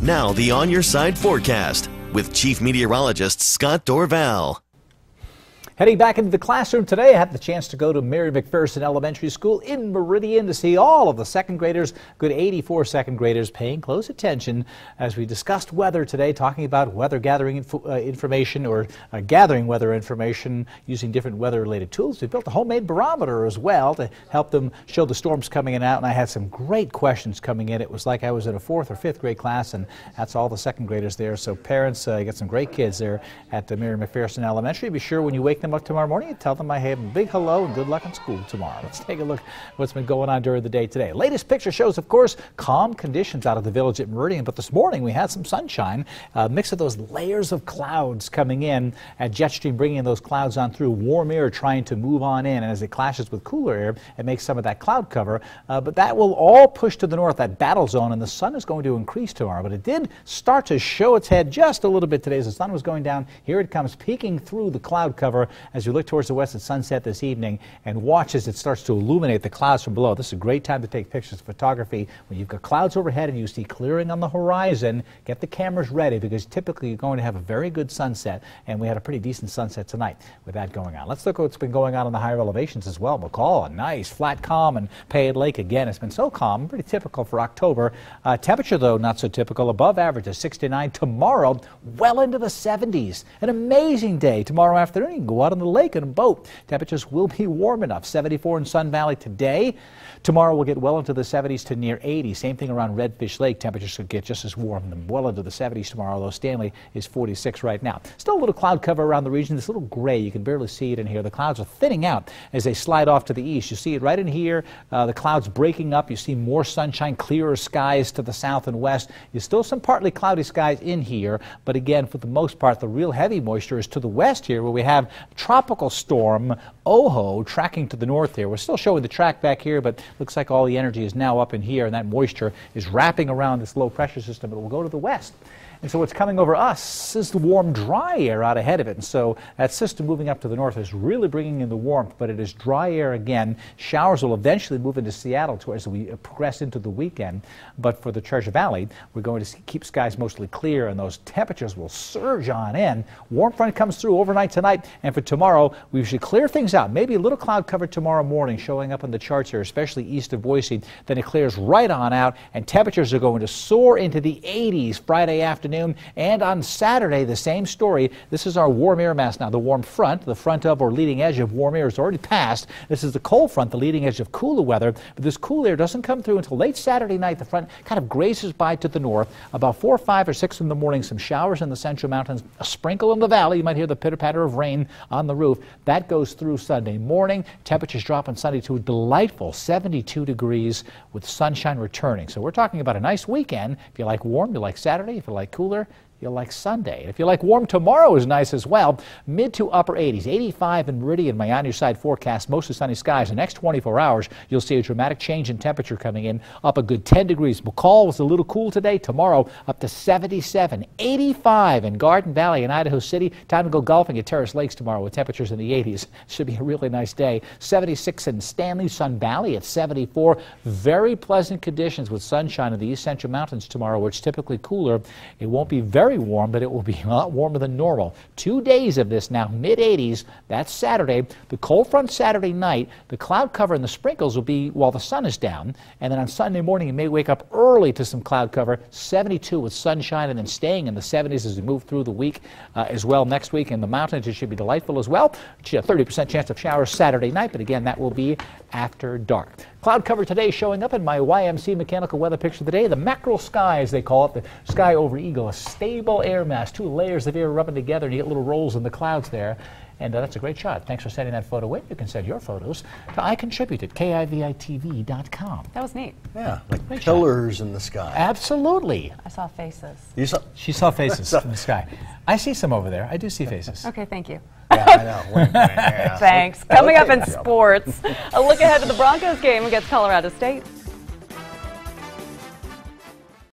Now the On Your Side forecast with Chief Meteorologist Scott Dorval. Heading back into the classroom today, I had the chance to go to Mary McPherson Elementary School in Meridian to see all of the second graders, good 84 second graders, paying close attention as we discussed weather today, talking about weather gathering information or gathering weather information using different weather-related tools. We built a homemade barometer as well to help them show the storms coming in and out, and I had some great questions coming in. It was like I was in a 4th or 5th grade class, and that's all the second graders there. So parents, get some great kids there at the Mary McPherson Elementary. Be sure when you wake them up tomorrow morning, you tell them I have a big hello and good luck in school tomorrow. Let's take a look at what's been going on during the day today. Latest picture shows, of course, calm conditions out of the village at Meridian, but this morning we had some sunshine, a mix of those layers of clouds coming in at jet stream, bringing those clouds on through, warm air trying to move on in, and as it clashes with cooler air, it makes some of that cloud cover, but that will all push to the north, that battle zone, and the sun is going to increase tomorrow, but it did start to show its head just a little bit today as the sun was going down. Here it comes peeking through the cloud cover as you look towards the west at sunset this evening, and watch as it starts to illuminate the clouds from below. This is a great time to take pictures of photography. When you've got clouds overhead and you see clearing on the horizon, get the cameras ready because typically you're going to have a very good sunset, and we had a pretty decent sunset tonight with that going on. Let's look at what's been going on in the higher elevations as well. McCall, a nice flat calm, and Payette Lake again. It's been so calm, pretty typical for October. Temperature though not so typical, above average at 69. Tomorrow well into the 70s. An amazing day tomorrow afternoon. You can go out on the lake in a boat. Temperatures will be warm enough. 74 in Sun Valley today. Tomorrow we'll get well into the 70s to near 80. Same thing around Redfish Lake. Temperatures could get just as warm and well into the 70s tomorrow, although Stanley is 46 right now. Still a little cloud cover around the region. This little gray, you can barely see it in here. The clouds are thinning out as they slide off to the east. You see it right in here. The clouds breaking up. You see more sunshine, clearer skies to the south and west. There's still some partly cloudy skies in here, but again, for the most part, the real heavy moisture is to the west here, where we have tropical storm Oho tracking to the north here. We're still showing the track back here, but looks like all the energy is now up in here, and that moisture is wrapping around this low pressure system. It will go to the west. And so what's coming over us is the warm, dry air out ahead of it. And so that system moving up to the north is really bringing in the warmth, but it is dry air again. Showers will eventually move into Seattle as we progress into the weekend. But for the Treasure Valley, we're going to keep skies mostly clear, and those temperatures will surge on in. Warm front comes through overnight tonight, and for tomorrow, we should clear things out. Maybe a little cloud cover tomorrow morning showing up on the charts here, especially east of Boise. Then it clears right on out, and temperatures are going to soar into the 80s Friday afternoon. And on Saturday, the same story. This is our warm air mass now. The warm front, the front of or leading edge of warm air is already passed. This is the cold front, the leading edge of cooler weather. But this cool air doesn't come through until late Saturday night. The front kind of grazes by to the north. About 4, 5, or 6 in the morning, some showers in the central mountains, a sprinkle in the valley. You might hear the pitter-patter of rain on the roof. That goes through Sunday morning. Temperatures drop on Sunday to a delightful 72 degrees with sunshine returning. So we're talking about a nice weekend. If you like warm, you like Saturday. If you like cooler, you'll like Sunday. If you like warm, tomorrow is nice as well. Mid to upper 80s, 85 in Meridian. My on your side forecast, mostly sunny skies. The next 24 hours, you'll see a dramatic change in temperature coming in, up a good 10 degrees. McCall was a little cool today. Tomorrow, up to 77, 85 in Garden Valley and Idaho City. Time to go golfing at Terrace Lakes tomorrow with temperatures in the 80s. Should be a really nice day. 76 in Stanley, Sun Valley at 74. Very pleasant conditions with sunshine in the east central mountains tomorrow, which is typically cooler. It won't be very warm, but it will be a lot warmer than normal. 2 days of this now, mid-80s. That's Saturday. The cold front Saturday night, the cloud cover and the sprinkles will be while the sun is down. And then on Sunday morning, you may wake up early to some cloud cover. 72 with sunshine, and then staying in the 70s as we move through the week as well. Next week in the mountains, it should be delightful as well. 30% chance of showers Saturday night, but again, that will be after dark. Cloud cover today showing up in my YMC mechanical weather picture today. The mackerel sky, as they call it, the sky over Eagle, a stable air mass, 2 layers of air rubbing together, and you get little rolls in the clouds there. And that's a great shot. Thanks for sending that photo in. You can send your photos to iContribute at KIVI-TV.com. That was neat. Yeah, like pillars in the sky. Absolutely. I saw faces. You saw? She saw faces in the sky. I see some over there. I do see faces. Okay, thank you. Yeah, I know. Yeah. Thanks. Coming up in sports, a look ahead to the Broncos game against Colorado State.